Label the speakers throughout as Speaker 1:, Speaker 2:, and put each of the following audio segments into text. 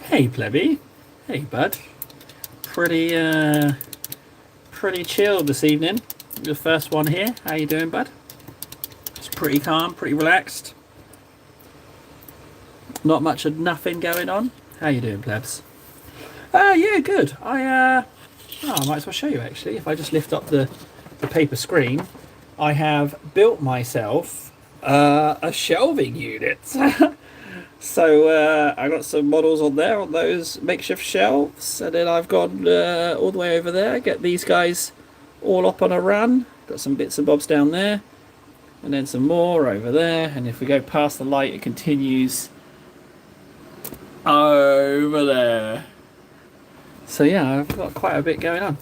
Speaker 1: Hey, plebby. Hey, bud. Pretty, pretty chilled this evening. Your first one here. How you doing, bud? It's pretty calm, pretty relaxed. Not much of nothing going on. How you doing, plebs? Yeah, good. I might as well show you actually. If I just lift up the paper screen, I have built myself a shelving unit. So I got some models on there on those makeshift shelves, and then I've gone all the way over there. Get these guys all up on a run. Got some bits and bobs down there, and then some more over there. And if we go past the light, it continues over there. So yeah, I've got quite a bit going on.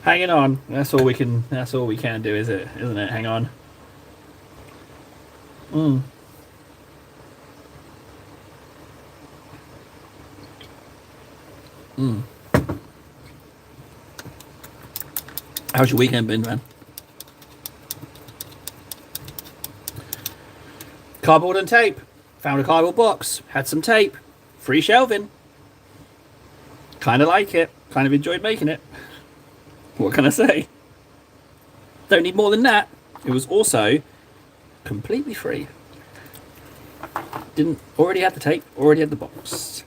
Speaker 1: Hanging on. That's all we can. That's all we can do, is it? Isn't it? Hang on. Mm. Mm. How's your weekend been, man? Cardboard and tape. Found a cardboard box. Had some tape. Free shelving. Kind of like it. Kind of enjoyed making it. What can I say? Don't need more than that. It was also completely free. Didn't already had the tape. Already had the box.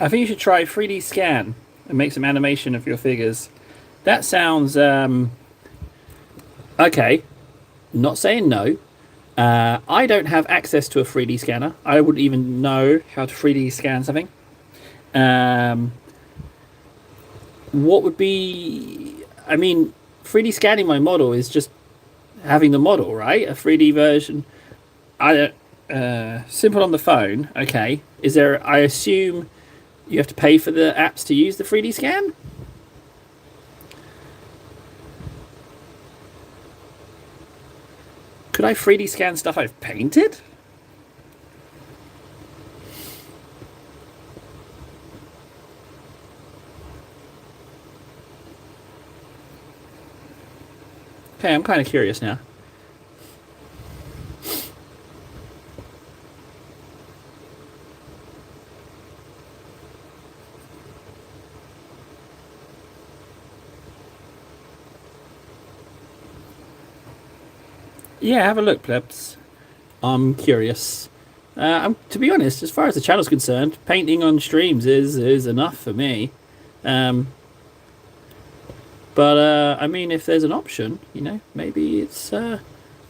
Speaker 1: I think you should try 3D scan and make some animation of your figures. That sounds okay. Not saying no. I don't have access to a 3D scanner. I wouldn't even know how to 3D scan something. What would be? I mean, 3D scanning my model is just having the model, right? A 3D version. I don't. Simple on the phone. Okay. Is there? I assume you have to pay for the apps to use the 3D scan? Could I 3D scan stuff I've painted? Okay, I'm kind of curious now. Yeah, have a look, plebs. I'm curious. To be honest, as far as the channel's concerned, painting on streams is enough for me. Um, but I mean, if there's an option, maybe it's one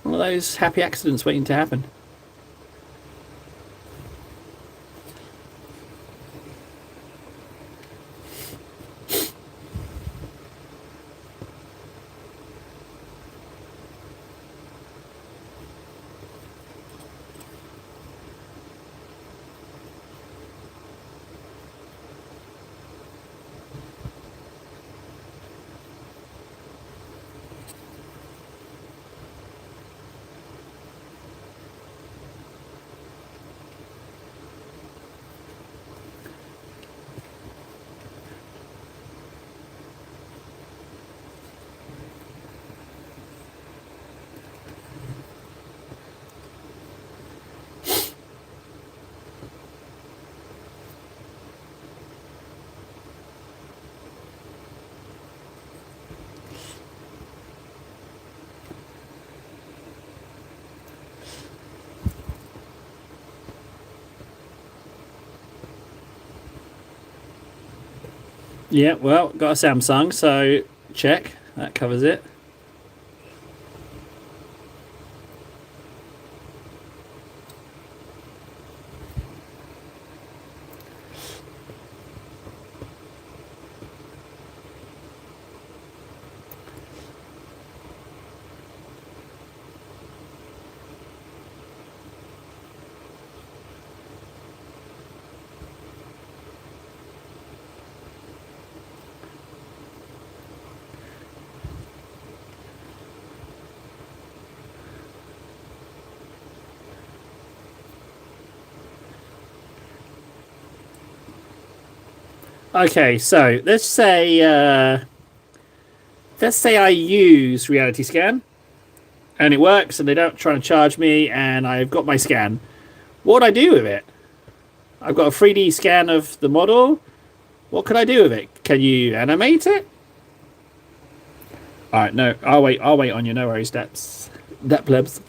Speaker 1: of those happy accidents waiting to happen. Yeah, well, got a Samsung, so check. That covers it. Okay, so let's say I use Reality Scan and it works, and they don't try to charge me, and I've got my scan. What would I do with it? I've got a 3D scan of the model. What could I do with it? Can you animate it? All right, no, I'll wait. I'll wait on you. No worries, Deps. Dep plebs.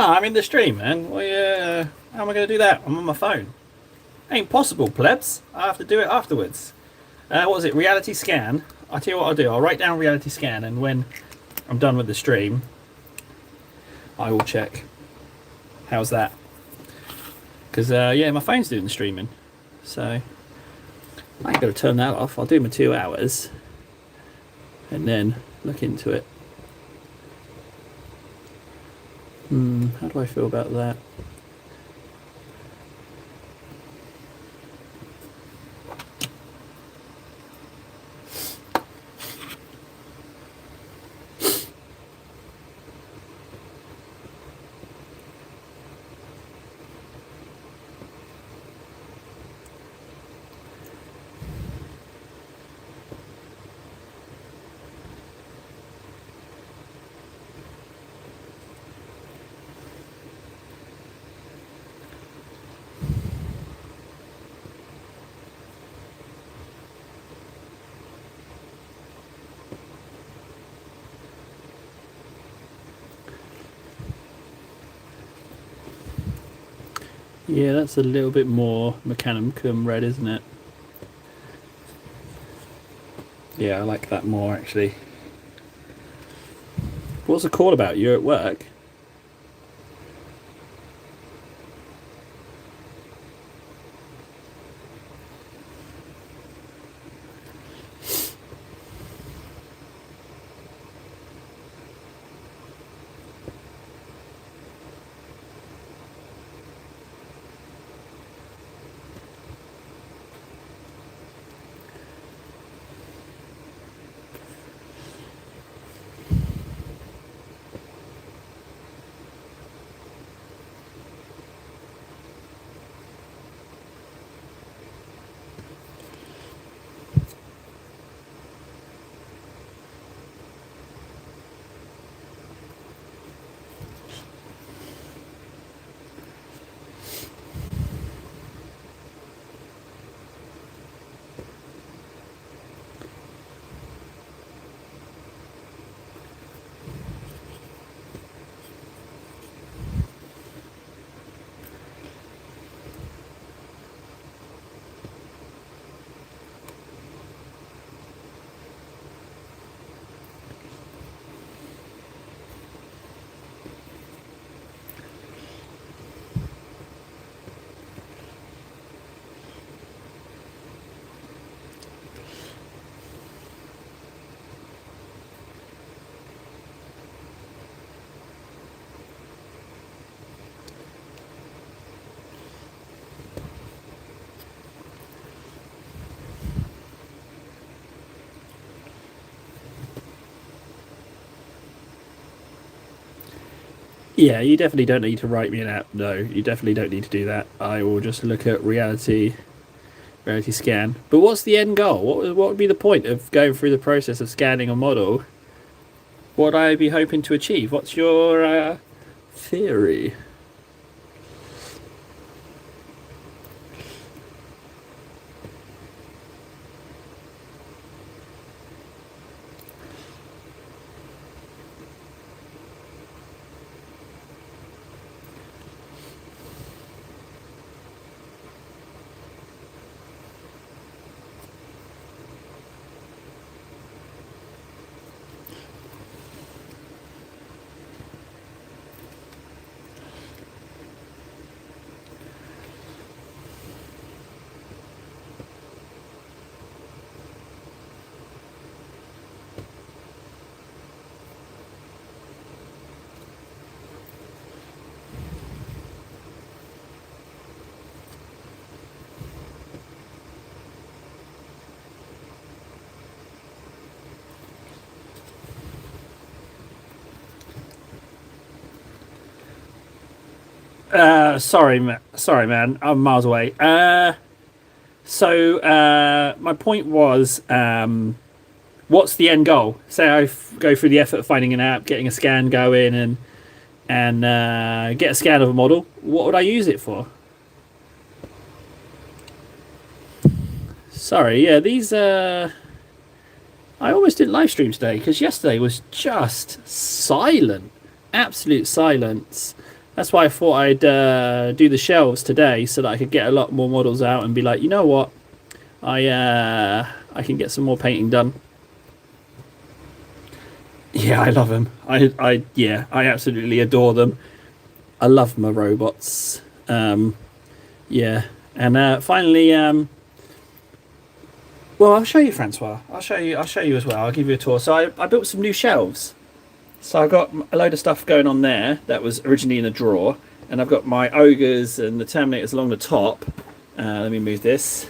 Speaker 1: No, I'm in the stream, man. How am I going to do that? I'm on my phone. Ain't possible, plebs. I have to do it afterwards. What was it? Reality scan. I'll tell you what I'll do. I'll write down reality scan, and when I'm done with the stream, I will check. How's that? Because, yeah, my phone's doing the streaming. So, I ain't going to turn that off. I'll do my 2 hours. And then look into it. How do I feel about that? Yeah, that's a little bit more Mechanicum red, isn't it? Yeah, I like that more, actually. What's the call about? You're at work? Yeah, you definitely don't need to write me an app. No, you definitely don't need to do that. I will just look at reality scan. But what's the end goal? What would be the point of going through the process of scanning a model? What would I be hoping to achieve? What's your theory? Sorry, man. I'm miles away. My point was, what's the end goal? Say go through the effort of finding an app, getting a scan going, and get a scan of a model. What would I use it for? Sorry, yeah, these. I almost didn't live stream today because yesterday was just silent, absolute silence. That's why I thought I'd do the shelves today so that I could get a lot more models out and be like, you know what, I can get some more painting done. Yeah, I love them. I absolutely adore them. I love my robots. Yeah, and finally, well, I'll show you, Francois. I'll show you. I'll show you as well. I'll give you a tour. So I built some new shelves. So I've got a load of stuff going on there that was originally in a drawer, and I've got my ogres and the terminators along the top. Let me move this,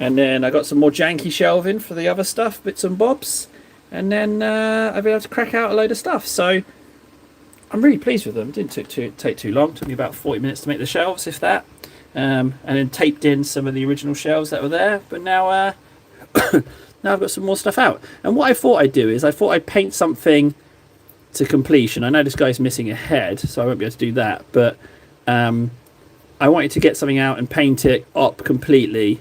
Speaker 1: and then I got some more janky shelving for the other stuff, bits and bobs, and then I'll be able to crack out a load of stuff. So I'm really pleased with them. It didn't take too long. It took me about 40 minutes to make the shelves, if that. And then taped in some of the original shelves that were there. But now, now I've got some more stuff out. And what I thought I'd do is I thought I'd paint something to completion. I know this guy's missing a head, so I won't be able to do that. But I wanted to get something out and paint it up completely,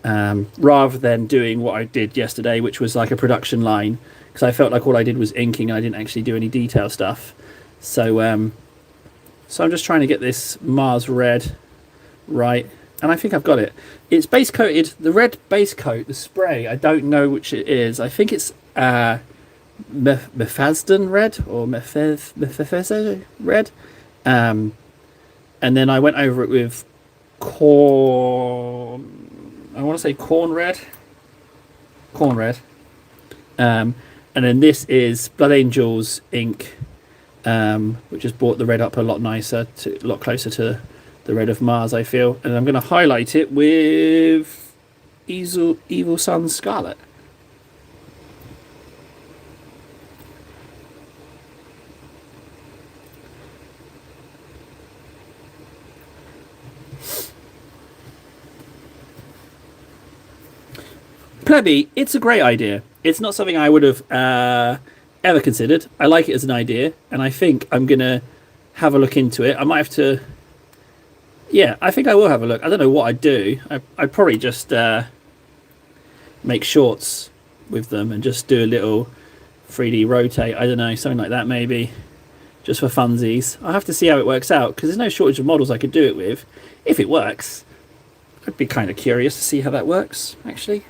Speaker 1: rather than doing what I did yesterday, which was like a production line. Because I felt like all I did was inking and I didn't actually do any detail stuff. So, so I'm just trying to get this Mars red right, and I think I've got it. It's base coated, the red base coat, the spray, I don't know which it is. I think it's Mephiston red or Mephiston red, and then I went over it with corn, I want to say corn red, and then this is Blood Angels ink, which has brought the red up a lot nicer, a lot closer to the red of Mars, I feel. And I'm going to highlight it with Evil Sun Scarlet. Plebby, it's a great idea. It's not something I would have ever considered. I like it as an idea, and I think I'm going to have a look into it. I might have to... Yeah, I think I will have a look. I don't know what I'd do. I'd probably just make shorts with them and just do a little 3D rotate. I don't know, something like that maybe. Just for funsies. I'll have to see how it works out, because there's no shortage of models I could do it with. If it works, I'd be kind of curious to see how that works, actually.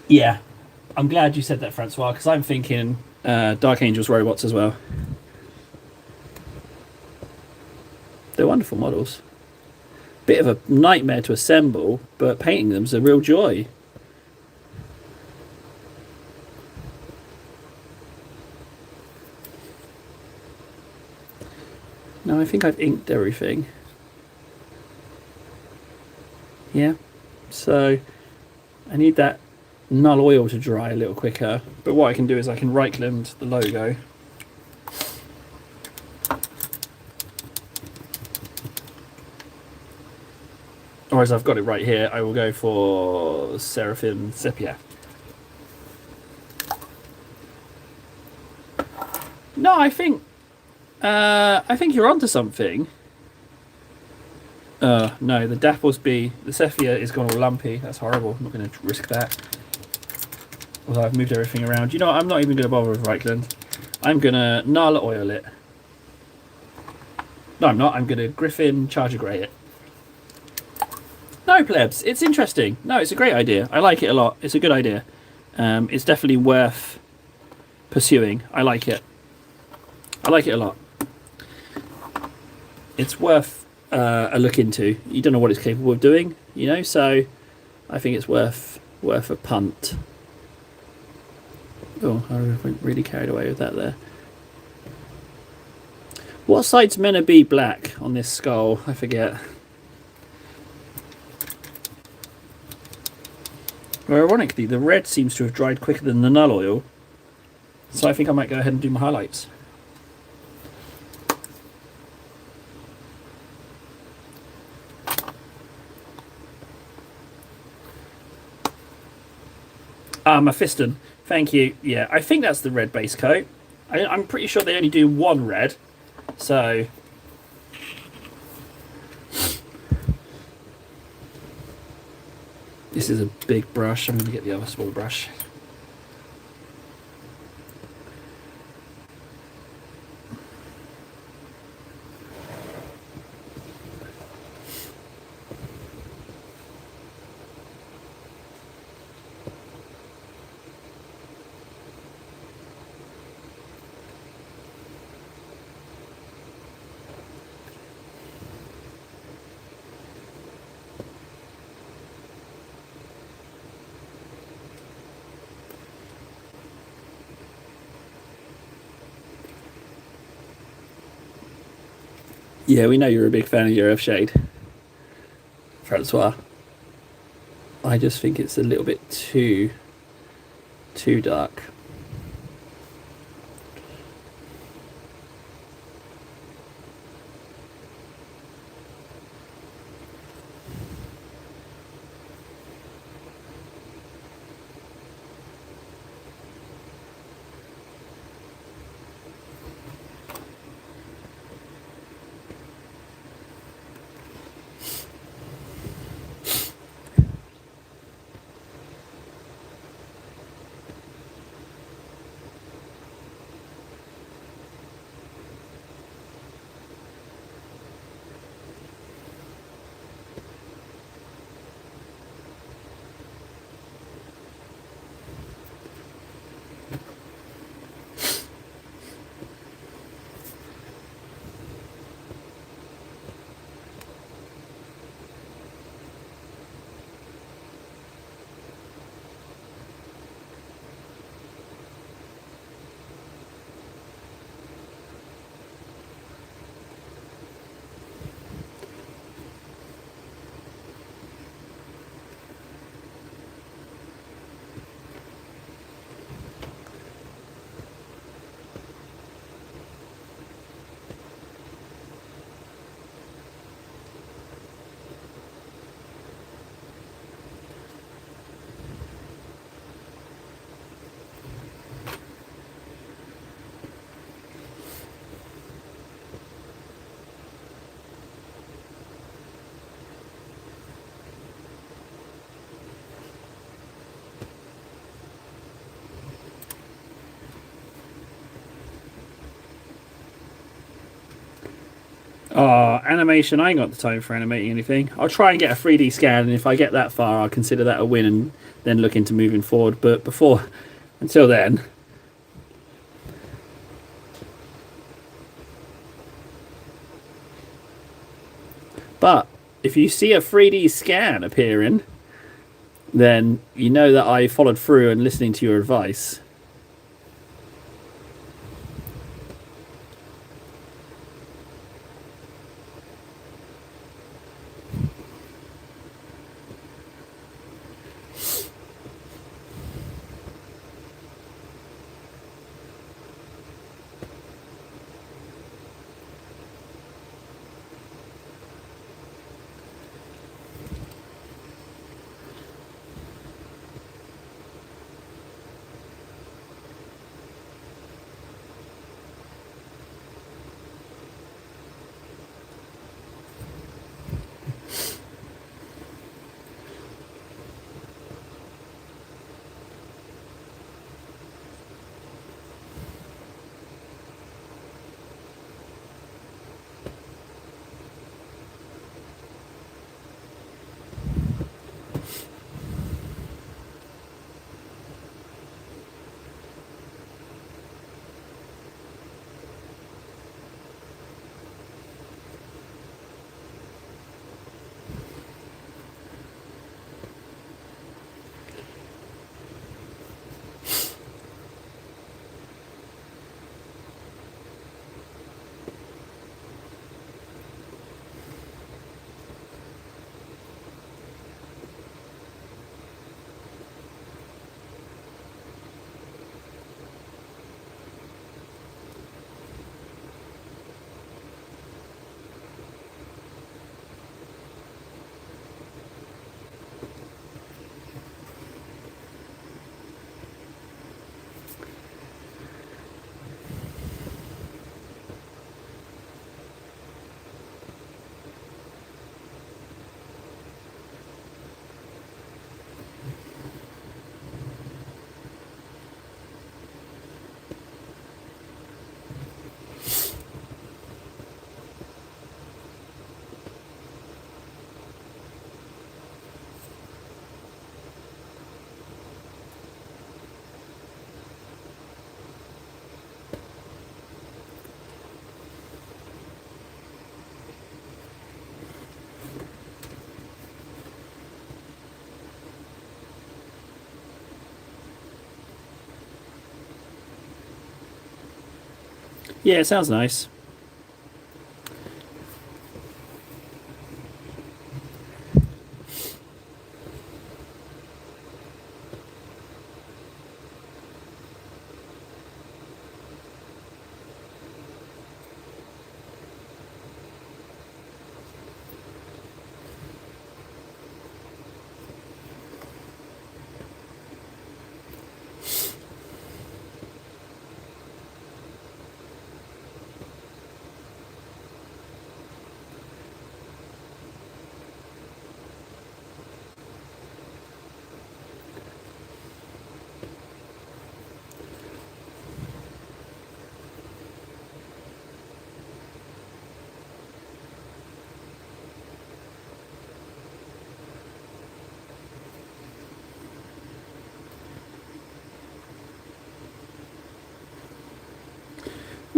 Speaker 1: Yeah, I'm glad you said that, Francois, because I'm thinking Dark Angels robots as well. They're wonderful models. Bit of a nightmare to assemble, but painting them's a real joy. No, I think I've inked everything. Yeah, so I need that null oil to dry a little quicker, but what I can do is I can right clip the logo, or as I've got it right here, I will go for Seraphim Sepia. No, I think you're onto something. No, the Dapplesby, the Sepia is gone all lumpy. That's horrible. I'm not going to risk that. Although I've moved everything around. You know what? I'm not even going to bother with Reichland. I'm going to Nala oil it. No, I'm not. I'm going to Griffin Charger Grey it. No, plebs. It's interesting. No, it's a great idea. I like it a lot. It's a good idea. It's definitely worth pursuing. I like it. I like it a lot. It's worth a look into. You don't know what it's capable of doing, you know, so I think it's worth a punt. Oh, I went really carried away with that there. What side's meant to be black on this skull? I forget. Well, ironically, the red seems to have dried quicker than the null oil, so I think I might go ahead and do my highlights. Mephiston. Thank you. Yeah, I think that's the red base coat. I'm pretty sure they only do one red. So... This is a big brush. I'm going to get the other small brush. Yeah, we know you're a big fan of your Earthshade, Francois. I just think it's a little bit too dark. Oh, animation. I ain't got the time for animating anything. I'll try and get a 3D scan, and if I get that far, I'll consider that a win and then look into moving forward. But until then. But if you see a 3D scan appearing, then you know that I followed through and listening to your advice. Yeah, it sounds nice.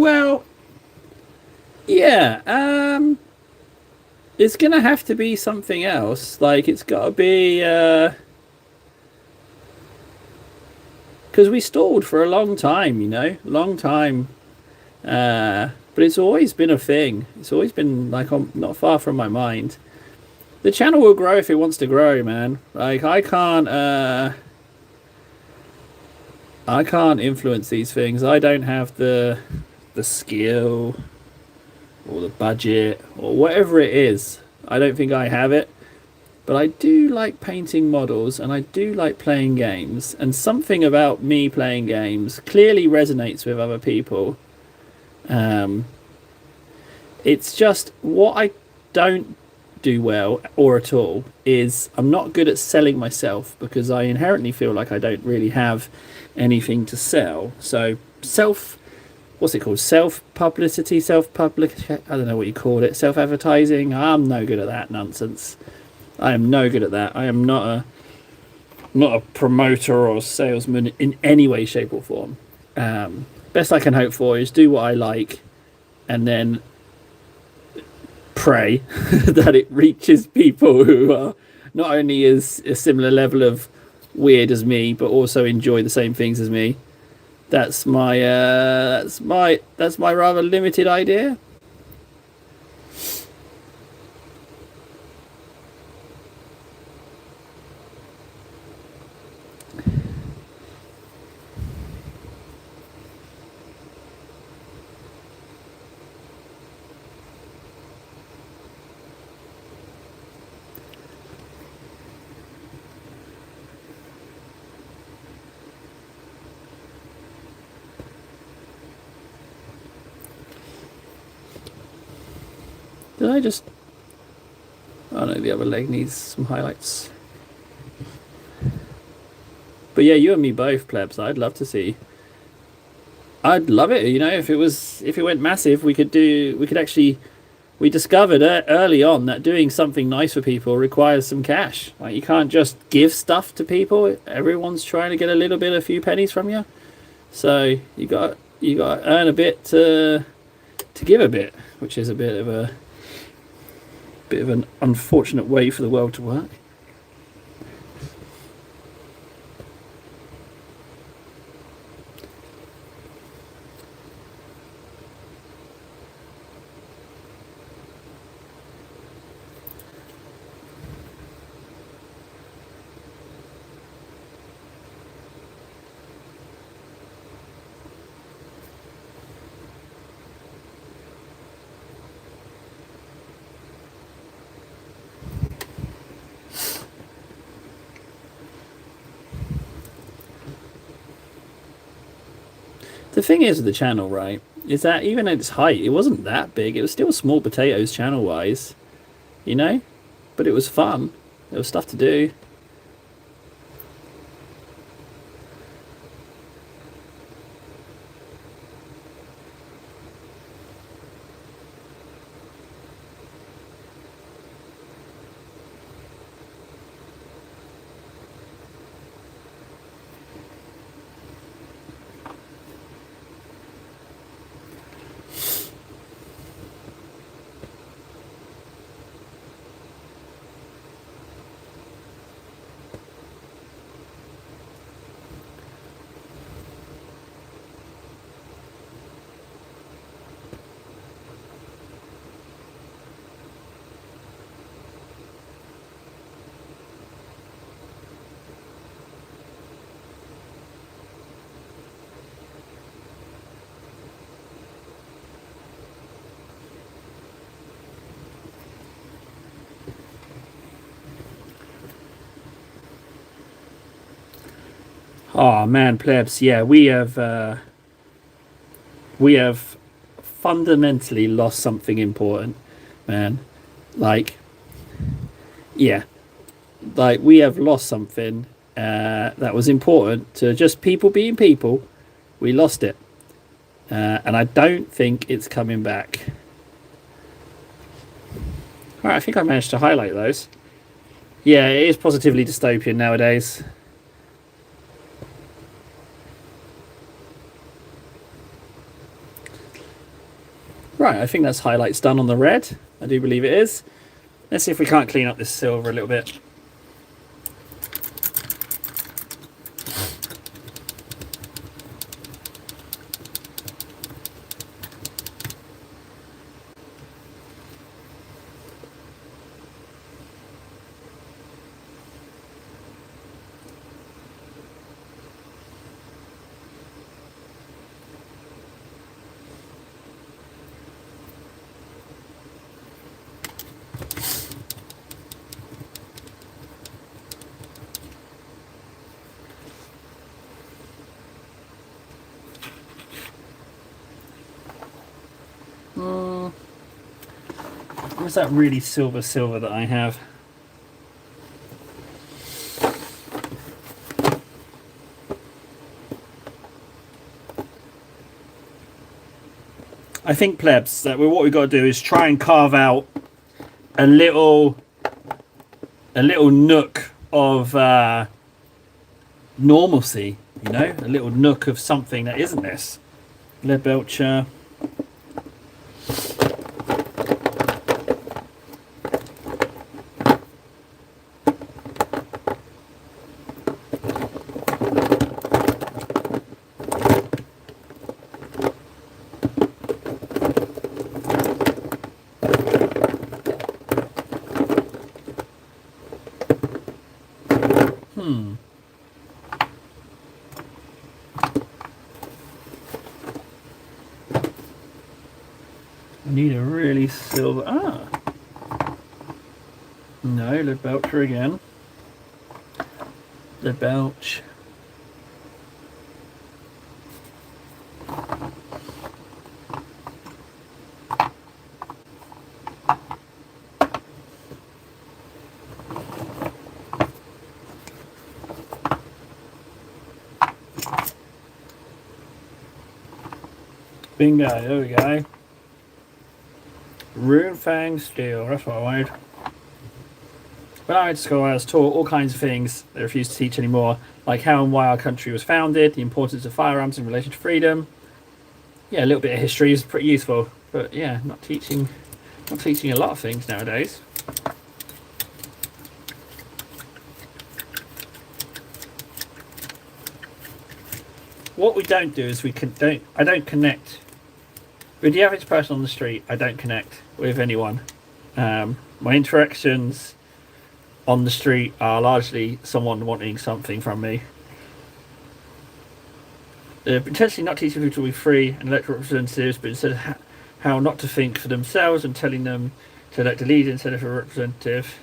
Speaker 1: Well, yeah. It's gonna have to be something else. Like it's got to be because we stalled for a long time. Long time. But it's always been a thing. It's always been like on, not far from my mind. The channel will grow if it wants to grow, man. Like I can't influence these things. I don't have the skill or the budget or whatever it is. I don't think I have it. But I do like painting models and I do like playing games. And something about me playing games clearly resonates with other people. Um, it's just what I don't do well or at all is I'm not good at selling myself because I inherently feel like I don't really have anything to sell. So what's it called? Self publicity, self public. I don't know what you call it. Self advertising. I'm no good at that nonsense. I am no good at that. I am not a promoter or salesman in any way, shape, or form. Best I can hope for is do what I like, and then pray that it reaches people who are not only as a similar level of weird as me, but also enjoy the same things as me. That's my rather limited idea. Did I just? Oh no, the other leg needs some highlights. But yeah, you and me both, plebs. I'd love to see. I'd love it. If it went massive, we could actually. We discovered early on that doing something nice for people requires some cash. Like you can't just give stuff to people. Everyone's trying to get a few pennies from you. So you got to earn a bit to give a bit, which is a bit of an unfortunate way for the world to work. The thing is with the channel, right, is that even at its height, it wasn't that big. It was still small potatoes channel-wise, you know? But it was fun. There was stuff to do. Oh man, plebs, yeah, we have fundamentally lost something important, man. Like, yeah, like we have lost something that was important to just people being people. We lost it, and I don't think it's coming back. All right, I think I managed to highlight those. Yeah, it is positively dystopian nowadays. Right, I think that's highlights done on the red. I do believe it is. Let's see if we can't clean up this silver a little bit. Where's that really silver that I have? I think, plebs, that what we've got to do is try and carve out a little nook of normalcy, you know, a little nook of something that isn't this. Lead belcher. I need a really silver... No, lead belcher again. Lead belch. Bingo, there we go. Rune Fang Steel, that's what I wanted. When I went to school, I was taught all kinds of things they refuse to teach anymore, like how and why our country was founded, the importance of firearms in relation to freedom. Yeah, a little bit of history is pretty useful, but yeah, not teaching a lot of things nowadays. What we don't do is I don't connect with the average person on the street. I don't connect with anyone. My interactions on the street are largely someone wanting something from me. Potentially not teaching people to be free and elected representatives, but instead of how not to think for themselves and telling them to elect a leader instead of a representative.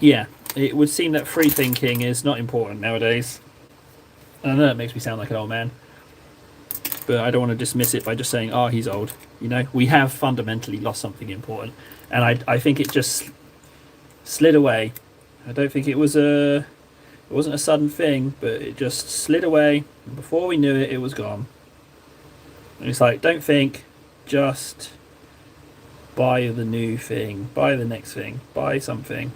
Speaker 1: Yeah, it would seem that free thinking is not important nowadays. And I know that makes me sound like an old man, but I don't want to dismiss it by just saying, oh, he's old. You know, we have fundamentally lost something important. And I think it just slid away. I don't think it wasn't a sudden thing, but it just slid away. And before we knew it, it was gone. And it's like, don't think, just buy the new thing, buy the next thing, buy something.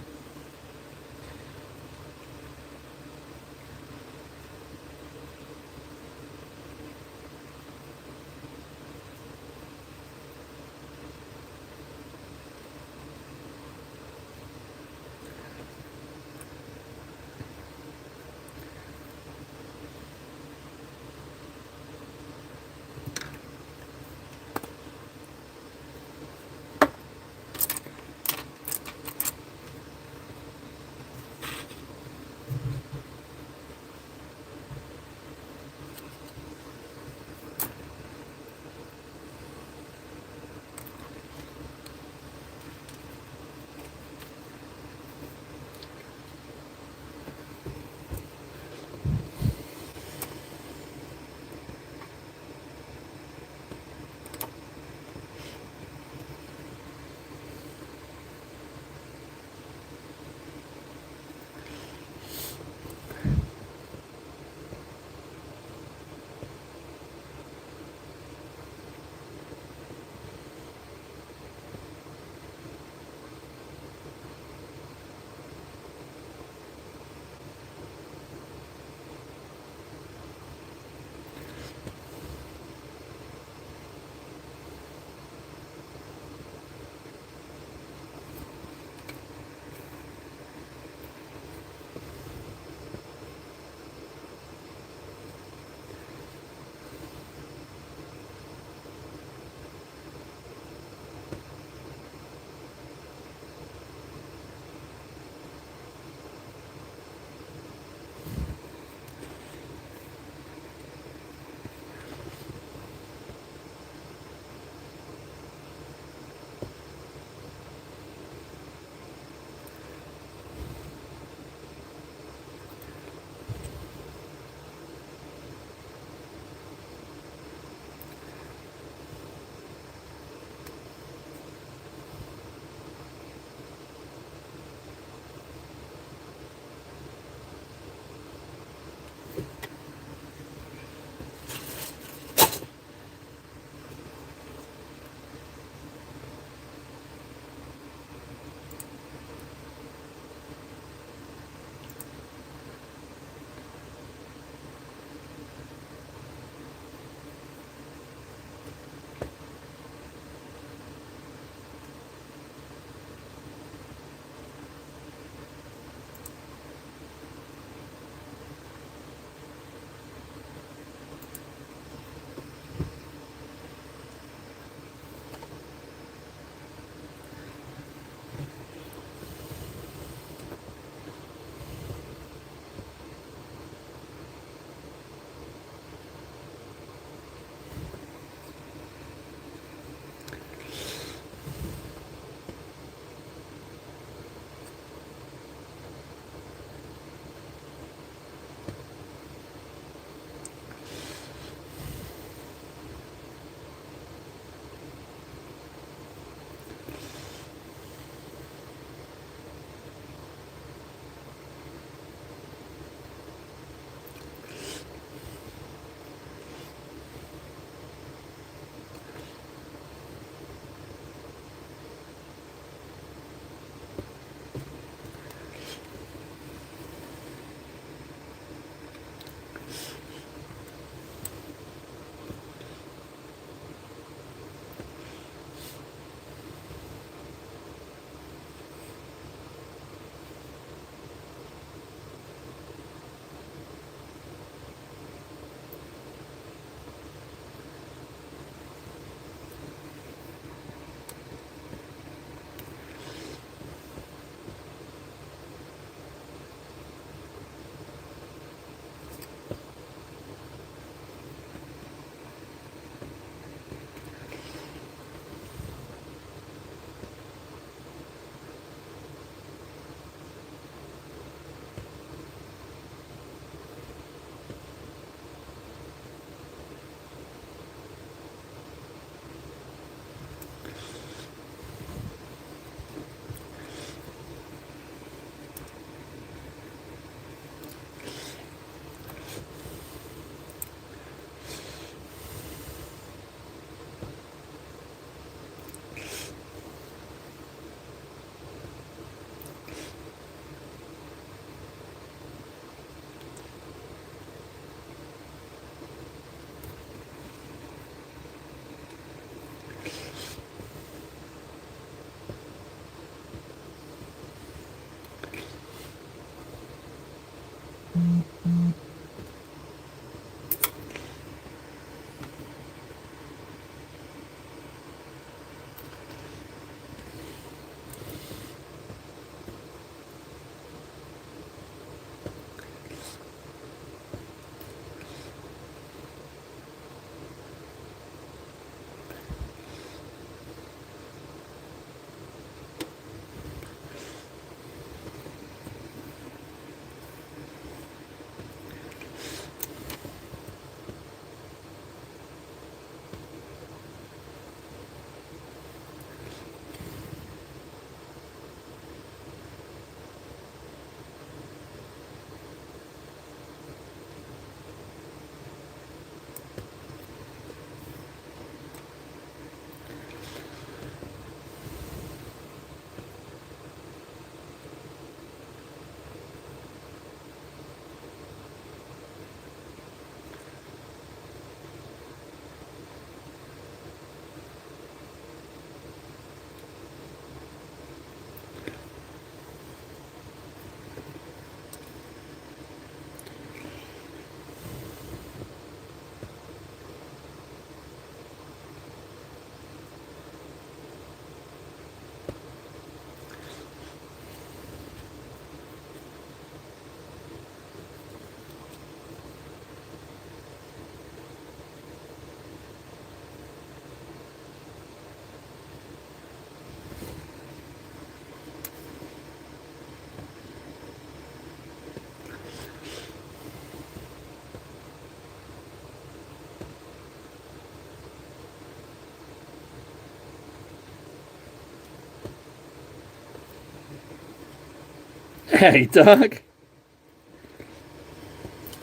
Speaker 1: Hey, Doug.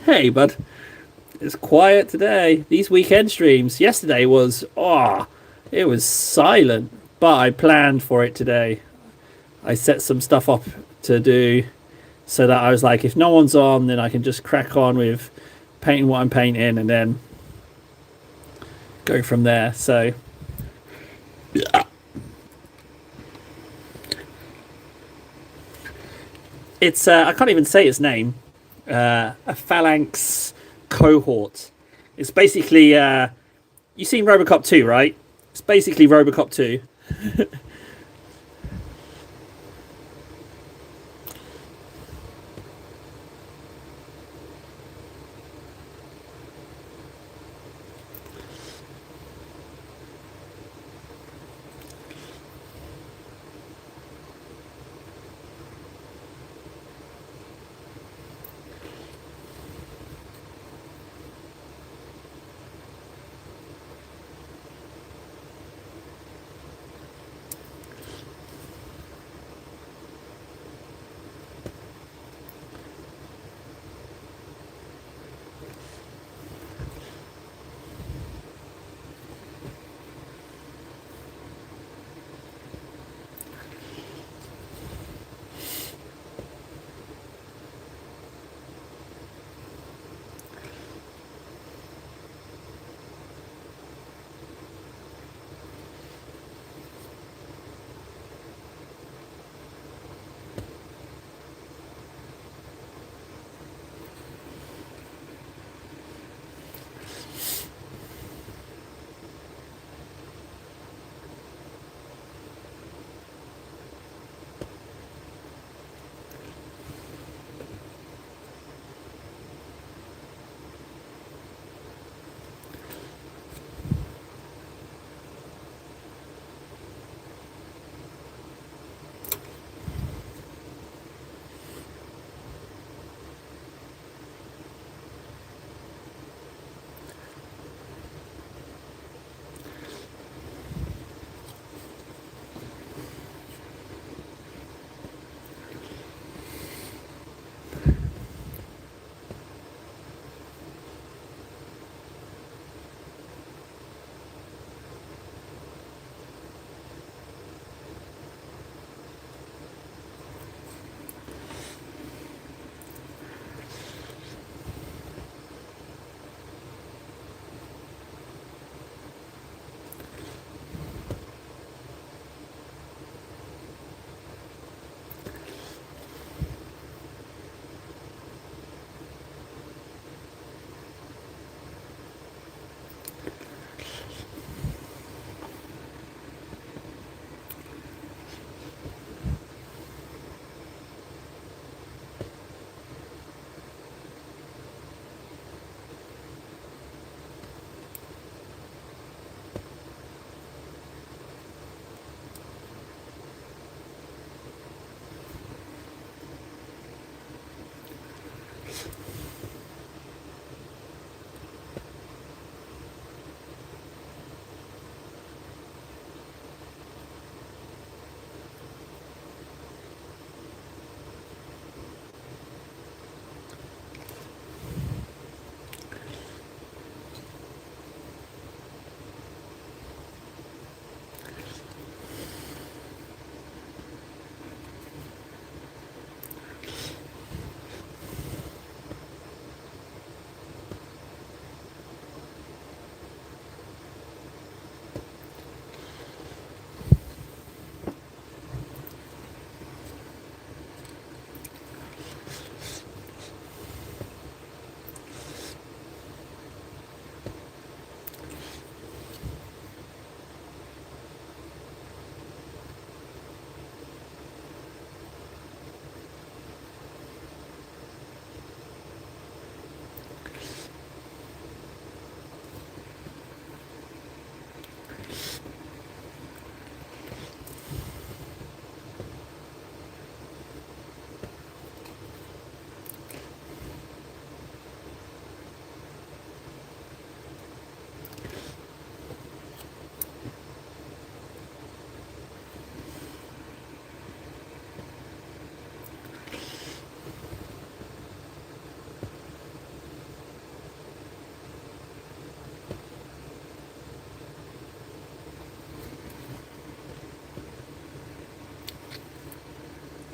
Speaker 1: Hey, bud. It's quiet today. These weekend streams. Yesterday was, it was silent. But I planned for it today. I set some stuff up to do so that I was like, if no one's on, then I can just crack on with painting what I'm painting and then go from there. So, it's, I can't even say its name. A phalanx cohort. It's basically, you've seen Robocop 2, right? It's basically Robocop 2.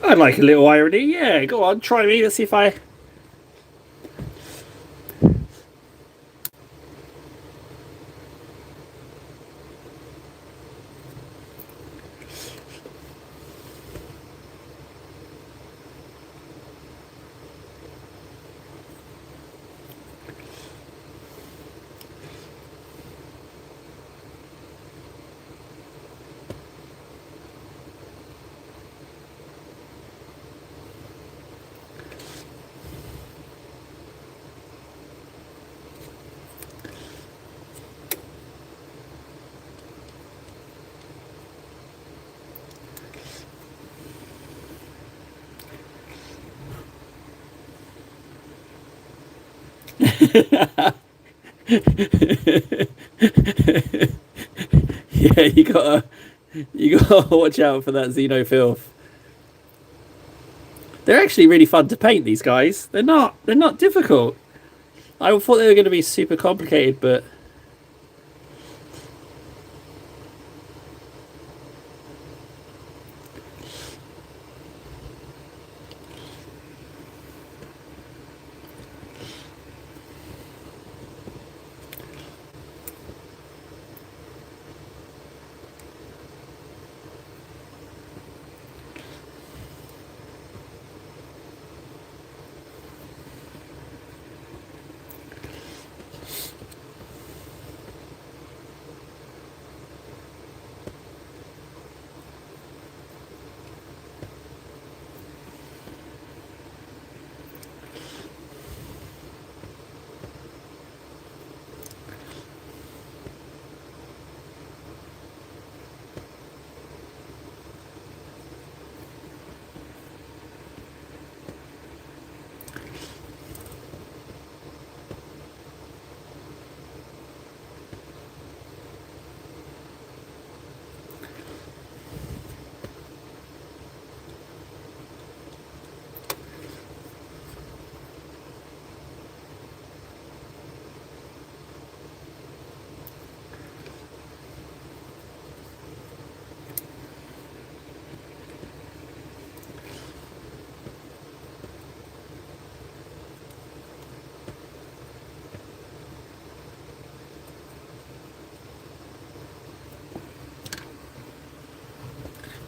Speaker 1: I'd like a little irony. Yeah, go on, try me. Let's see if I. Yeah, you gotta watch out for that Xeno filth. They're actually really fun to paint. These guys. They're not difficult. I thought they were going to be super complicated, but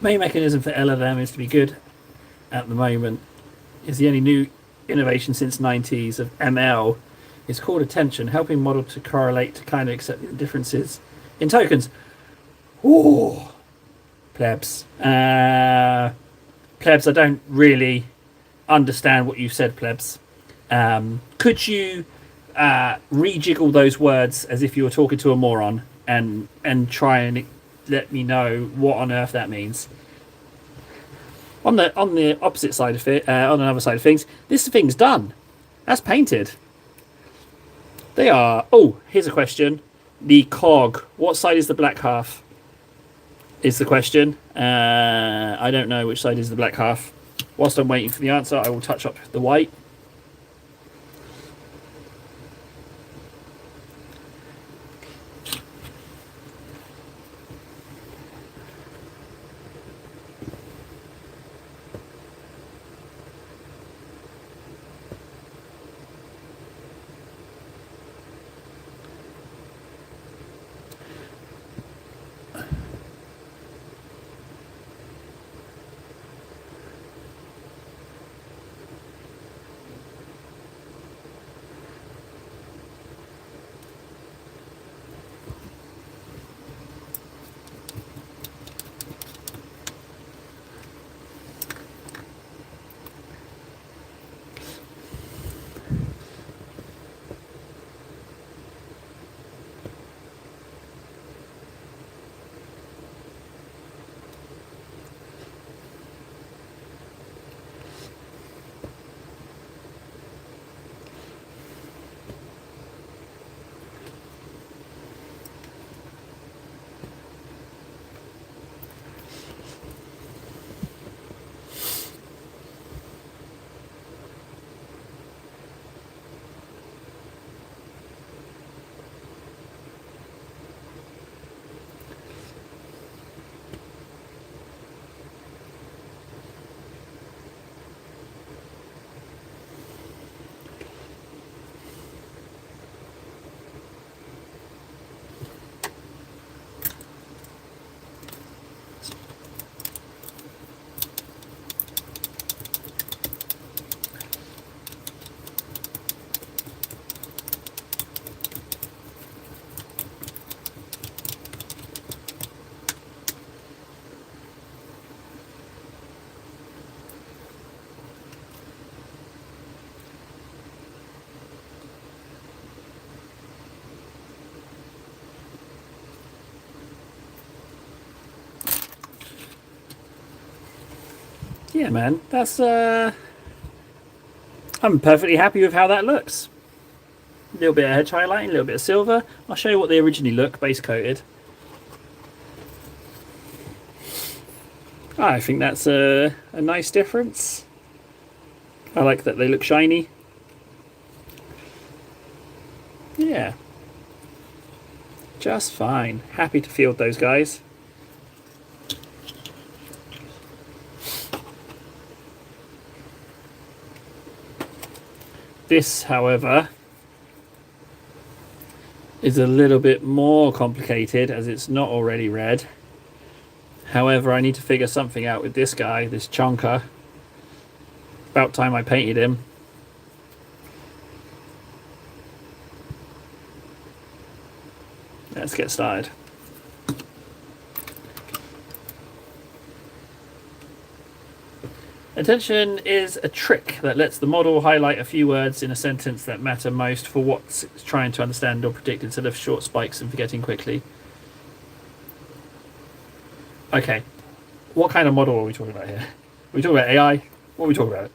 Speaker 1: main mechanism for LLM is to be good at the moment. Is the only new innovation since 90s of ML. It's called attention, helping model to correlate to kind of accept the differences in tokens. Ooh, plebs. Plebs, I don't really understand what you said, plebs. Could you rejiggle those words as if you were talking to a moron and try and let me know what on earth that means? On the opposite side of it, on another side of things, this thing's done. That's painted. They are. Oh, here's a question. The cog. What side is the black half? Is the question. I don't know which side is the black half. Whilst I'm waiting for the answer, I will touch up the white. yeah, man, that's I'm perfectly happy with how that looks. A little bit of edge highlighting, a little bit of silver. I'll show you what they originally look, base coated. I think that's a nice difference. I like that they look shiny. Yeah. Just fine. Happy to field those guys. This, however, is a little bit more complicated as it's not already red. However, I need to figure something out with this guy, this chonker. About time I painted him. Let's get started. Attention is a trick that lets the model highlight a few words in a sentence that matter most for what it's trying to understand or predict instead of short spikes and forgetting quickly. Okay, what kind of model are we talking about here? Are we talking about AI? What are we talking about?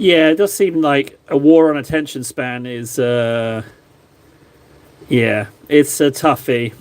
Speaker 1: Yeah, it does seem like a war on attention span is, yeah, it's a toughie.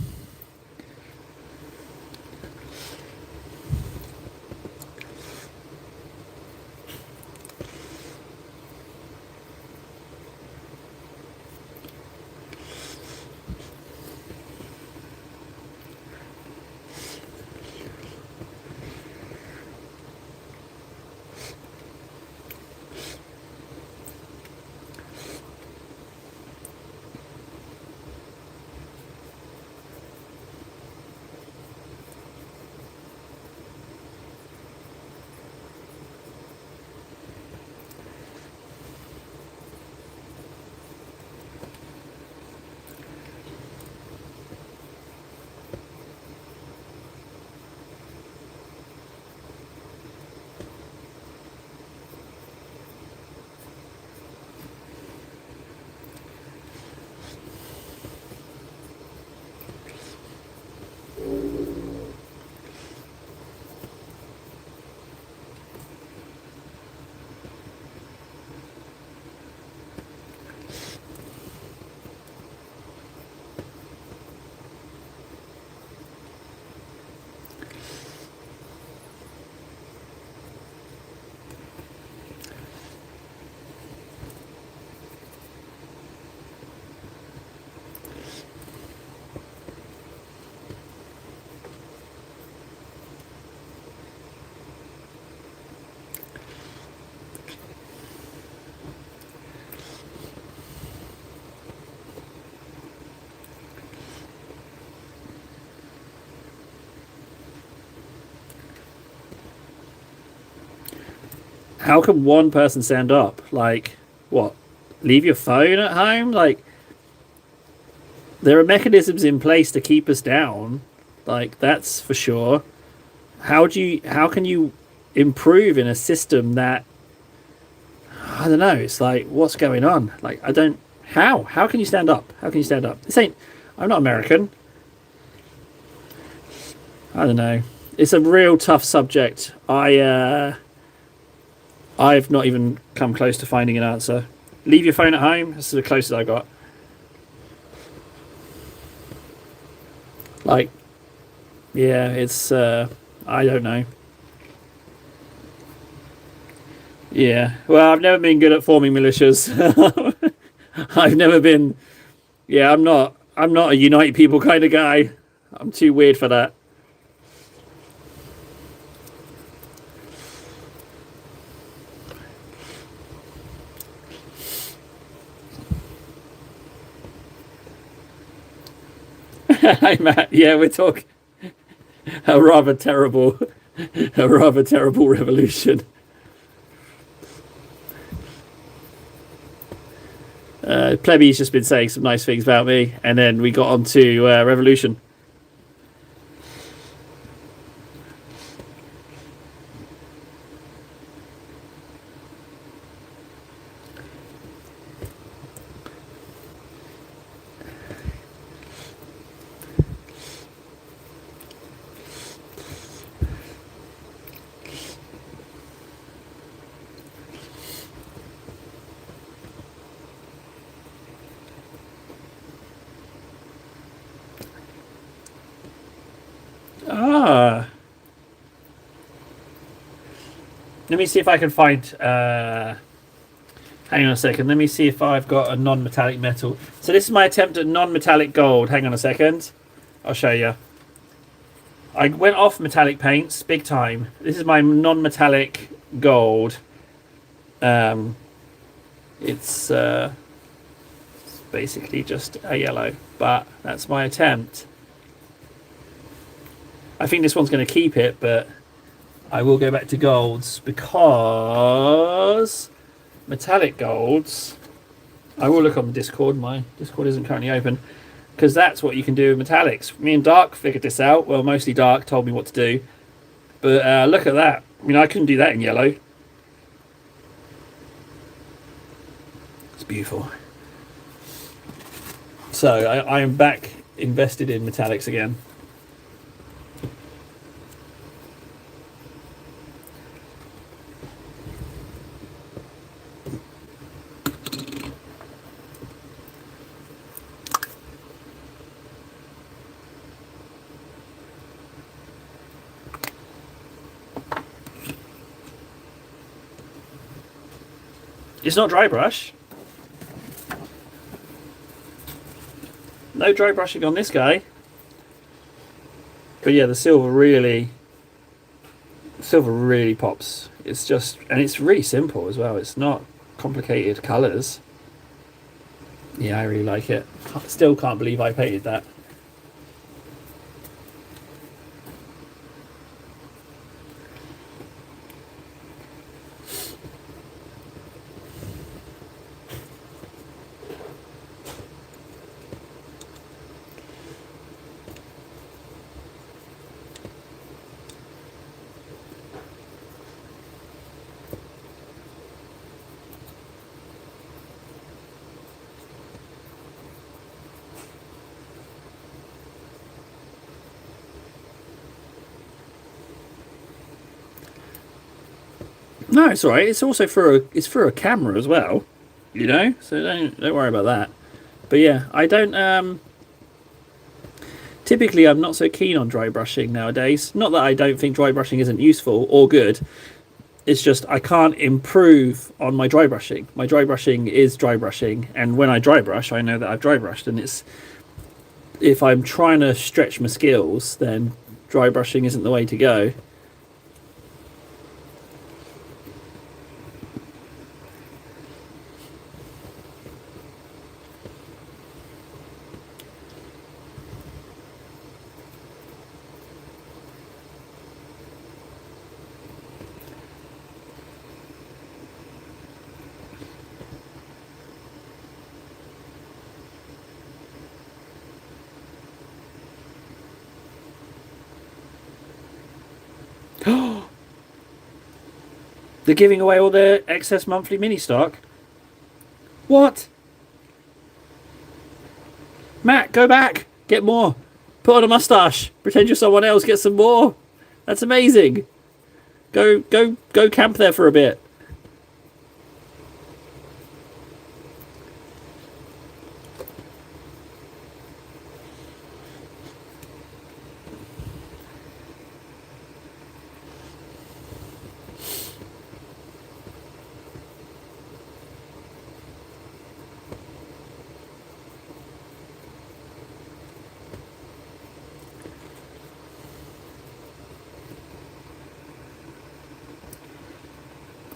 Speaker 1: how can one person stand up? Like, what? Leave your phone at home? Like, there are mechanisms in place to keep us down. Like, that's for sure. How can you improve in a system that, I don't know, it's like, what's going on? Like, I don't, how can you stand up? How can you stand up? This ain't, I'm not American. I don't know. It's a real tough subject. I've not even come close to finding an answer. Leave your phone at home. This is the closest I got. Like, yeah, it's I don't know. Yeah. Well, I've never been good at forming militias. I've never been. Yeah, I'm not. I'm not a unite people kind of guy. I'm too weird for that. Hey Matt, yeah, we're talking a rather terrible, a rather terrible revolution. Plebby's just been saying some nice things about me, and then we got on to revolution. Ah, let me see if I can find. Hang on a second. Let me see if I've got a non-metallic metal. So this is my attempt at non-metallic gold. Hang on a second. I'll show you. I went off metallic paints big time. This is my non-metallic gold. It's basically just a yellow, but that's my attempt. I think this one's going to keep it, but I will go back to golds because metallic golds. I will look on the Discord. My Discord isn't currently open because that's what you can do with metallics. Me and Dark figured this out. Well, mostly Dark told me what to do. But look at that. I mean, I couldn't do that in yellow. It's beautiful. So I am back invested in metallics again. It's not dry brush. No dry brushing on this guy. But yeah, the silver really pops. It's just, and it's really simple as well. It's not complicated colours. Yeah, I really like it. Still can't believe I painted that. No, it's all right. It's also for a camera as well, you know. So don't worry about that. But yeah, I don't. Typically, I'm not so keen on dry brushing nowadays. Not that I don't think dry brushing isn't useful or good. It's just I can't improve on my dry brushing. My dry brushing is dry brushing, and when I dry brush, I know that I've dry brushed. And it's if I'm trying to stretch my skills, then dry brushing isn't the way to go. They're giving away all their excess monthly mini stock. What? Matt, go back. Get more. Put on a mustache. Pretend you're someone else. Get some more. That's amazing. Go camp there for a bit.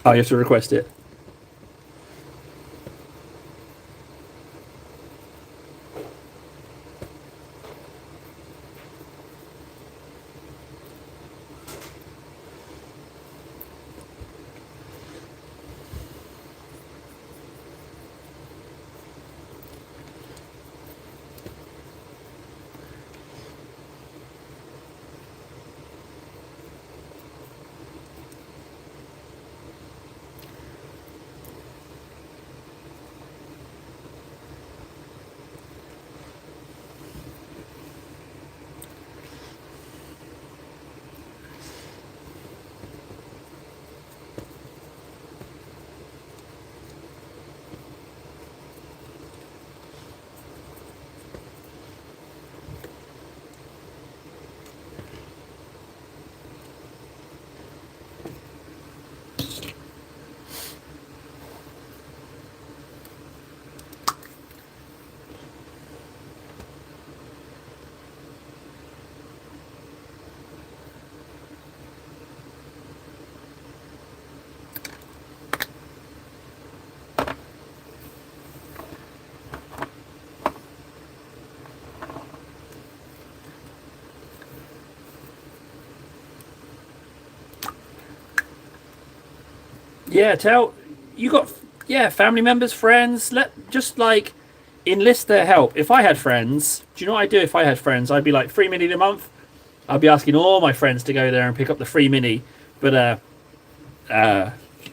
Speaker 1: Oh, you have to request it. Yeah, tell you got family members, friends. Let just like enlist their help. If I had friends, do you know what I'd do if I had friends? I'd be like 3 mini a month. I'd be asking all my friends to go there and pick up the free mini. But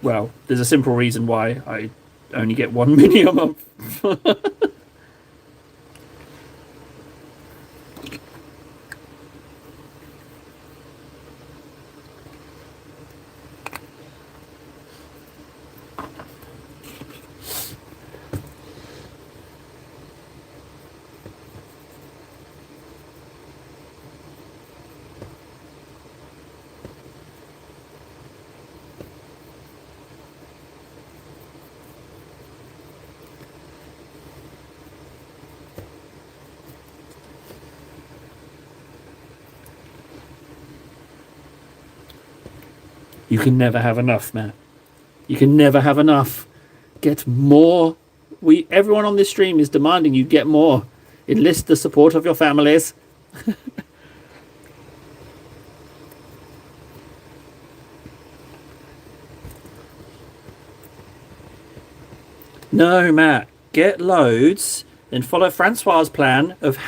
Speaker 1: well, there's a simple reason why I only get 1 mini a month. You can never have enough, man. You can never have enough. Get more. Everyone on this stream is demanding you get more. Enlist the support of your families. No, Matt. Get loads and follow Francois's plan of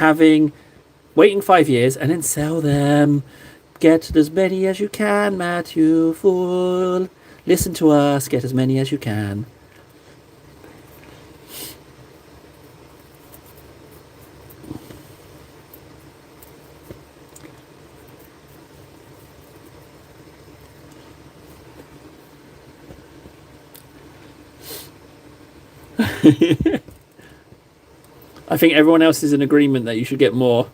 Speaker 1: waiting 5 years and then sell them. Get as many as you can, Matt, you fool. Listen to us. Get as many as you can. I think everyone else is in agreement that you should get more.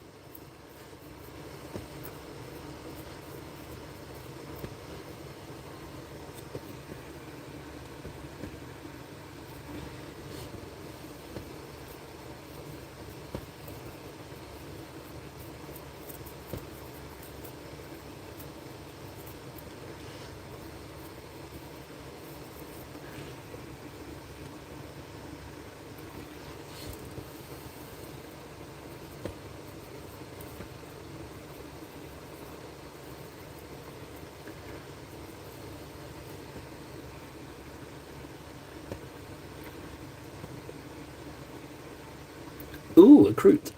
Speaker 1: Ooh, a Kroot.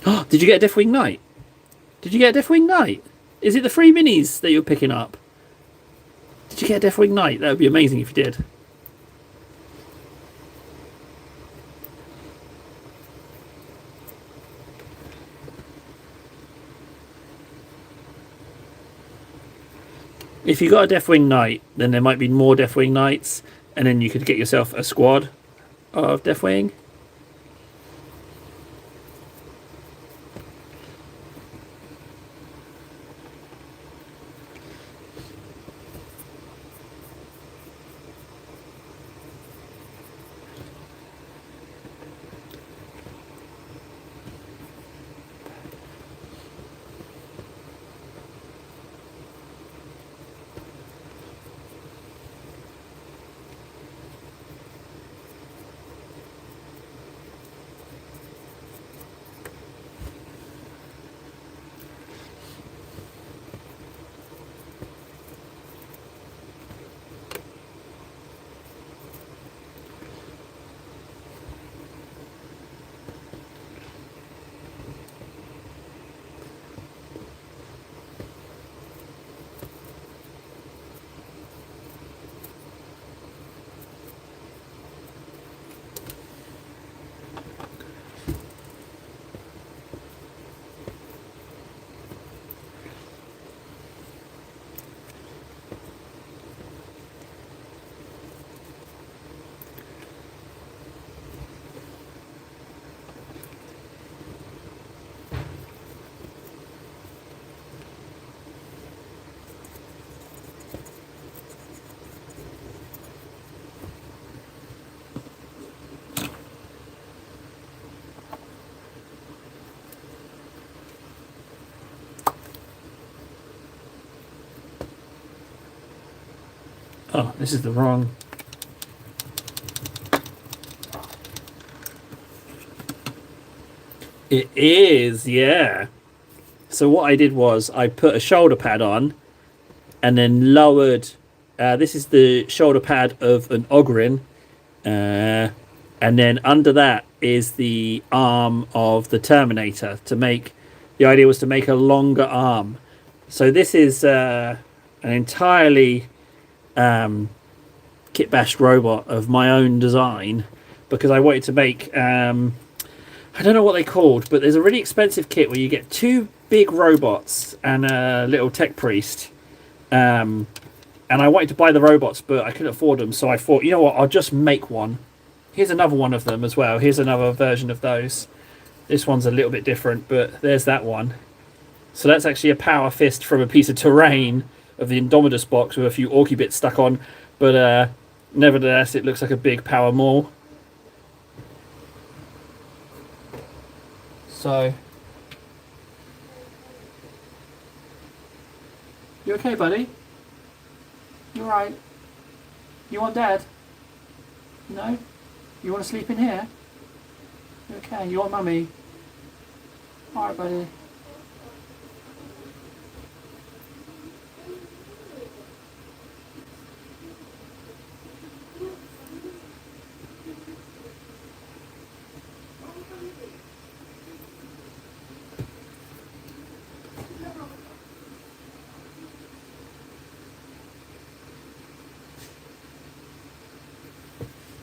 Speaker 1: Oh, did you get a Deathwing Knight? Did you get a Deathwing Knight? Is it the 3 minis that you're picking up? Did you get a Deathwing Knight? That would be amazing if you did. If you got a Deathwing Knight, then there might be more Deathwing Knights, and then you could get yourself a squad of Deathwing. Oh, this is the wrong. It is, yeah. So what I did was I put a shoulder pad on and then lowered. This is the shoulder pad of an Ogrin. And then under that is the arm of the Terminator to make. The idea was to make a longer arm. So this is an entirely kit-bashed robot of my own design because I wanted to make. I don't know what they called, but there's a really expensive kit where you get 2 big robots and a little tech priest. And I wanted to buy the robots, but I couldn't afford them, so I thought, you know what, I'll just make one. Here's another one of them as well. Here's another version of those. This one's a little bit different, but there's that one. So that's actually a power fist from a piece of terrain of the Indominus box with a few Orky bits stuck on, but nevertheless, it looks like a big power maul. So, you okay, buddy? You alright? You want Dad? No? You want to sleep in here? You okay? You want Mummy? Alright, buddy.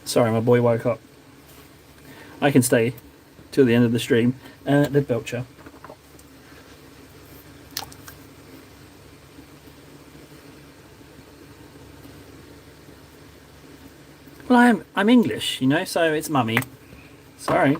Speaker 1: Sorry, my boy woke up. I can stay till the end of the stream. The Belcher. Well, I'm English, you know, so it's Mummy. Sorry.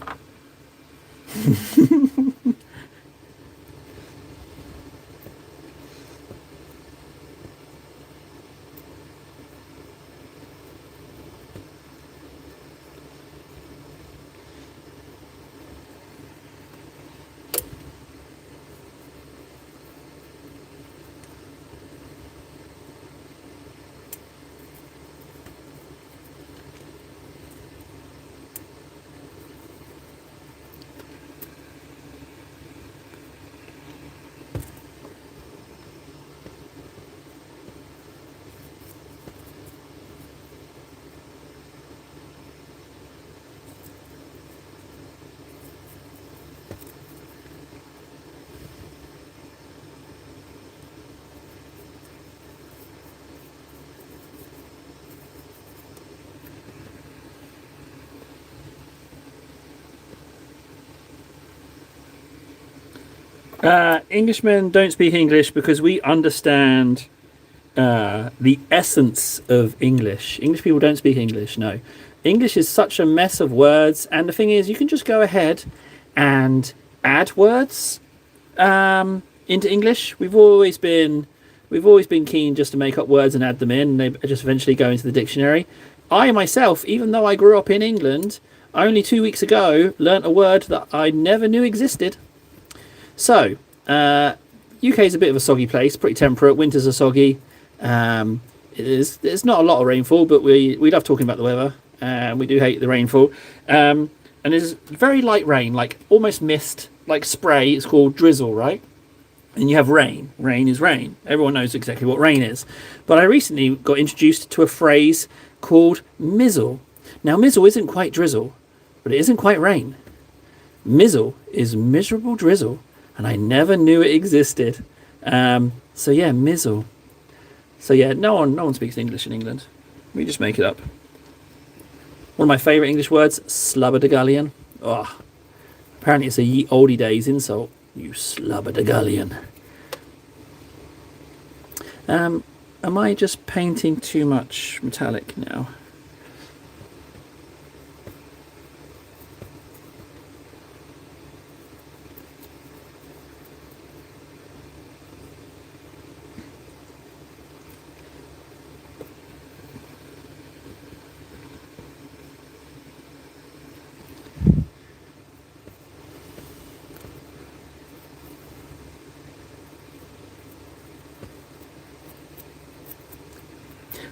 Speaker 1: Englishmen don't speak English because we understand the essence of English. English people don't speak English, no. English is such a mess of words, and the thing is, you can just go ahead and add words into English. We've always been keen just to make up words and add them in, and they just eventually go into the dictionary. I myself, even though I grew up in England, only 2 weeks ago learnt a word that I never knew existed. So, UK is a bit of a soggy place, pretty temperate. Winters are soggy. There's not a lot of rainfall, but we love talking about the weather. We do hate the rainfall. And there's very light rain, like almost mist, like spray. It's called drizzle, right? And you have rain. Rain is rain. Everyone knows exactly what rain is. But I recently got introduced to a phrase called mizzle. Now, mizzle isn't quite drizzle, but it isn't quite rain. Mizzle is miserable drizzle, and I never knew it existed. So yeah, mizzle. So yeah, no one speaks English in England. We just make it up. One of my favourite English words, slubberdagallion. Oh, apparently it's a ye oldie days insult. You slubberdagallion. Am I just painting too much metallic now?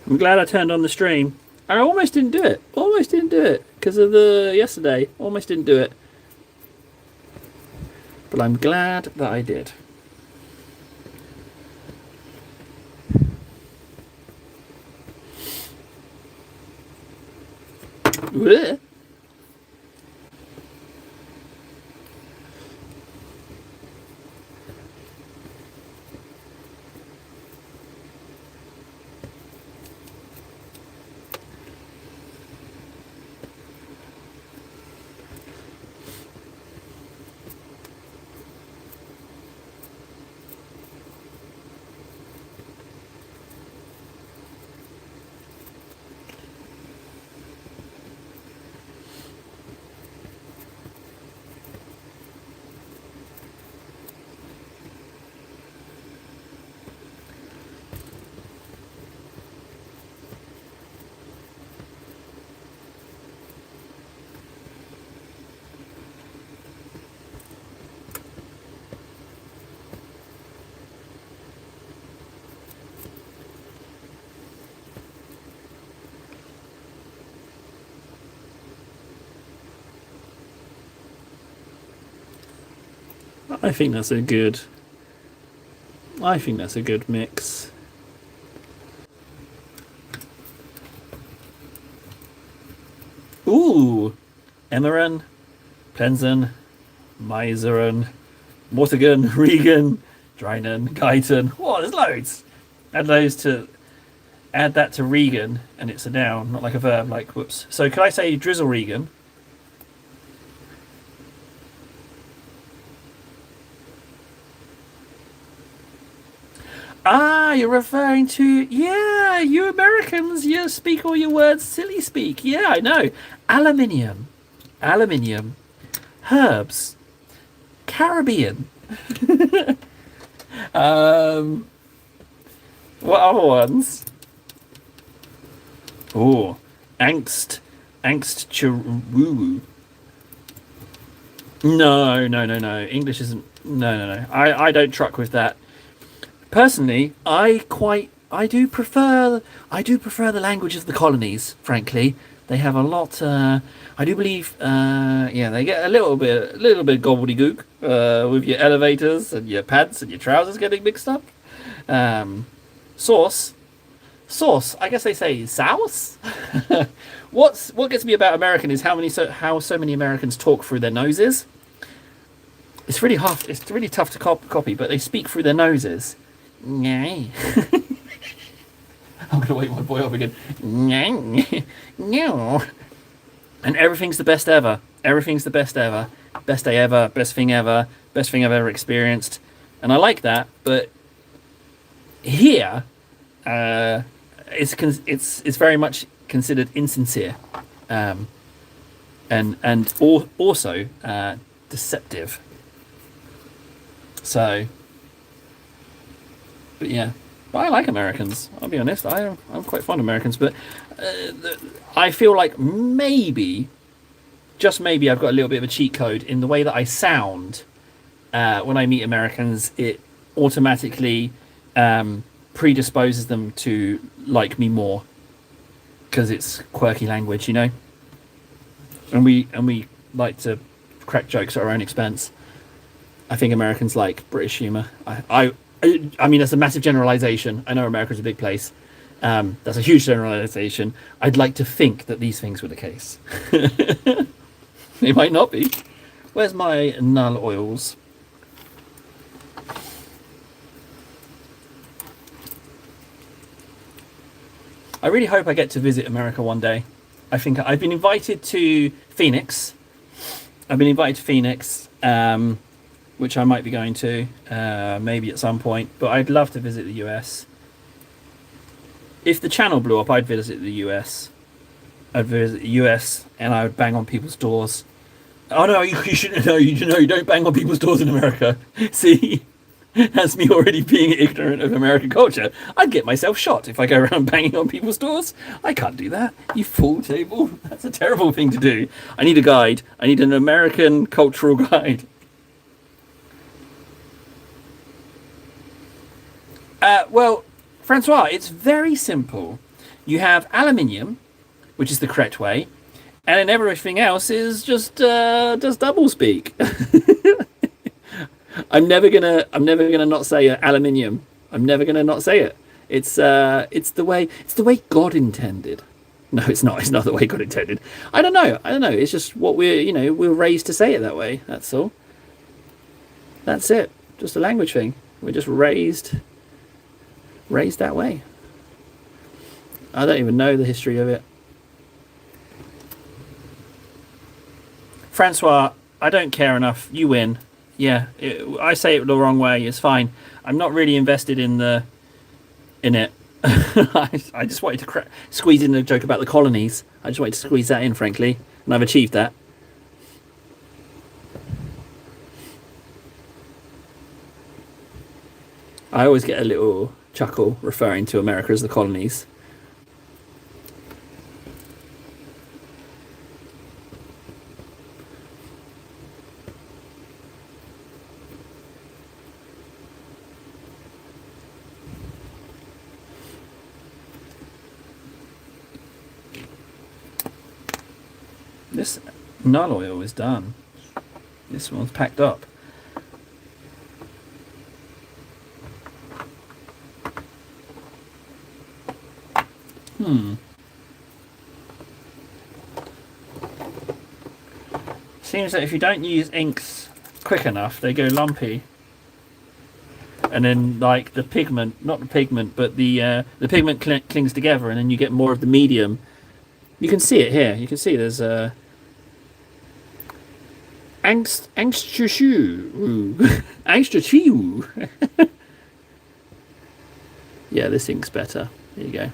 Speaker 1: I'm glad I turned on the stream. I almost didn't do it. Almost didn't do it because of the yesterday. Almost didn't do it. But I'm glad that I did. Blech. I think that's a good. I think that's a good mix. Ooh, Emmeren, Plenzen, Miseren, Mortigan, Regan, Drynan, Guyton. Whoa, there's loads. Add that to Regan, and it's a noun, not like a verb. Like whoops. So could I say drizzle Regan? Ah, you're referring to, yeah, you Americans, you speak all your words silly speak. Yeah, I know. Aluminium, aluminium, herbs, Caribbean. What other ones? Oh, angst, chiruru. No. English isn't. No. I don't truck with that. Personally, I do prefer the language of the colonies. Frankly, they have a lot. I do believe, yeah, they get a little bit gobbledygook with your elevators and your pants and your trousers getting mixed up. Sauce. I guess they say sauce. What gets me about American is how so many Americans talk through their noses. It's really hard. It's really tough to copy, but they speak through their noses. Nyeh. I'm gonna wake my boy up again. No. And everything's the best ever. Everything's the best ever. Best day ever. Best thing ever. best thing I've ever experienced, and I like that. But here, it's very much considered insincere, um, and also deceptive. So, but yeah, but I like Americans. I'll be honest. I'm quite fond of Americans, but I feel like maybe, just maybe, I've got a little bit of a cheat code in the way that I sound when I meet Americans. It automatically predisposes them to like me more because it's quirky language, you know. And we like to crack jokes at our own expense. I think Americans like British humour. I mean, that's a massive generalisation. I know America's a big place. That's a huge generalisation. I'd like to think that these things were the case. They might not be. Where's my null oils? I really hope I get to visit America one day. I think I've been invited to Phoenix. Which I might be going to maybe at some point. But I'd love to visit the US. If the channel blew up, I'd visit the US. I'd visit the US, and I would bang on people's doors. Oh no, you shouldn't. No, you don't bang on people's doors in America. See, that's me already being ignorant of American culture. I'd get myself shot if I go around banging on people's doors. I can't do that. You fool table. That's a terrible thing to do. I need a guide. I need an American cultural guide. Well, Francois, it's very simple. You have aluminium, which is the correct way, and then everything else is just double speak. I'm never gonna not say aluminium. I'm never gonna not say it. It's the way God intended. No, it's not. It's not the way God intended. I don't know. It's just what we're raised to say it that way. That's all. That's it. Just a language thing. We're just raised that way. I don't even know the history of it. Francois, I don't care enough. You win. Yeah, I say it the wrong way. It's fine. I'm not really invested in it. I just wanted to squeeze in a joke about the colonies. I just wanted to squeeze that in, frankly, and I've achieved that. I always get a little chuckle referring to America as the colonies. This null oil is done. This one's packed up. Seems that if you don't use inks quick enough, they go lumpy. And then, like, the pigment, not the pigment, but the pigment clings together, and then you get more of the medium. You can see it here. You can see there's angstchu. Yeah, this ink's better. There you go.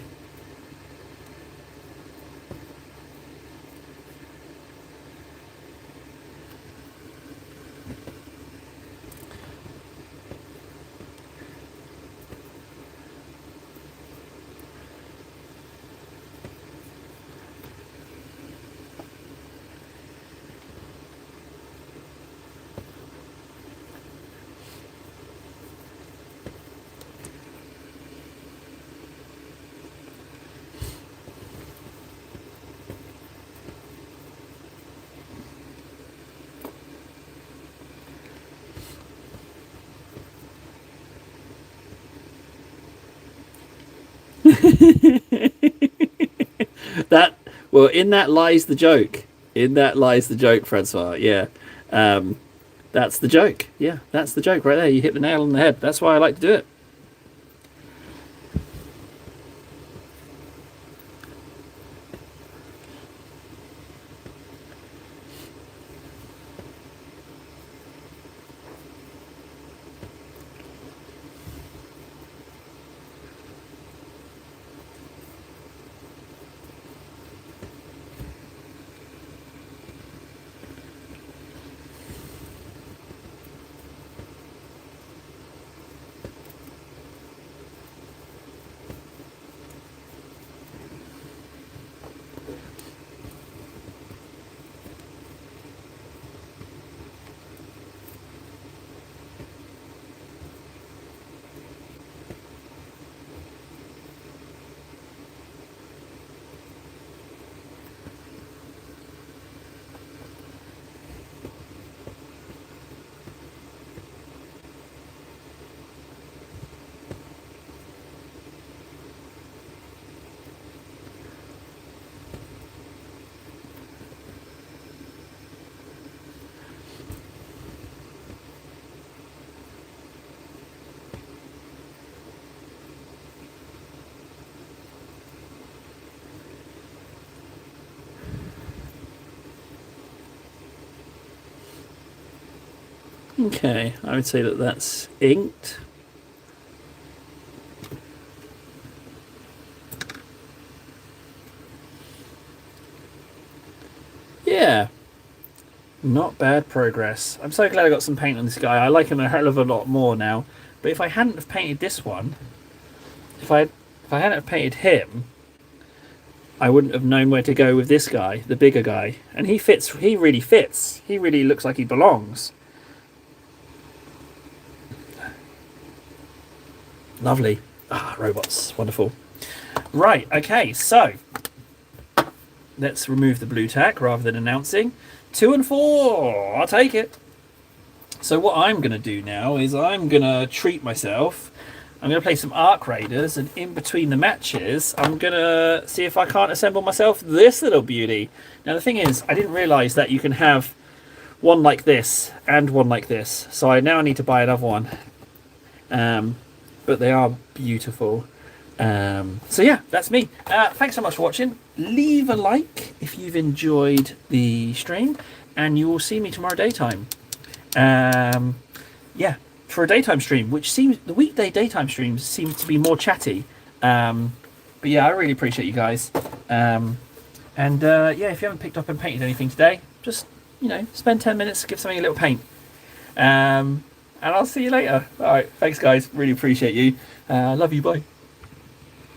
Speaker 1: In that lies the joke. In that lies the joke, Francois. Yeah, that's the joke. Yeah, that's the joke right there. You hit the nail on the head. That's why I like to do it. Okay, I would say that that's inked. Yeah, not bad progress. I'm so glad I got some paint on this guy. I like him a hell of a lot more now. But if I hadn't have painted this one, if I hadn't have painted him, I wouldn't have known where to go with this guy, the bigger guy. And he fits. He really fits. He really looks like he belongs. Lovely. Ah, robots. Wonderful. Right, okay, so let's remove the blue tack rather than announcing. 2 and 4. I'll take it. So what I'm going to do now is I'm going to treat myself. I'm going to play some Arc Raiders, and in between the matches, I'm going to see if I can't assemble myself this little beauty. Now, the thing is, I didn't realise that you can have one like this and one like this. So I now need to buy another one. But they are beautiful. So yeah, that's me. Thanks so much for watching. Leave a like if you've enjoyed the stream, and you will see me tomorrow daytime. Yeah, for a daytime stream, which seems the weekday daytime streams seems to be more chatty. But yeah, I really appreciate you guys. Yeah, if you haven't picked up and painted anything today, just spend 10 minutes, give something a little paint. And I'll see you later. All right, thanks guys, really appreciate you. Love you, bye.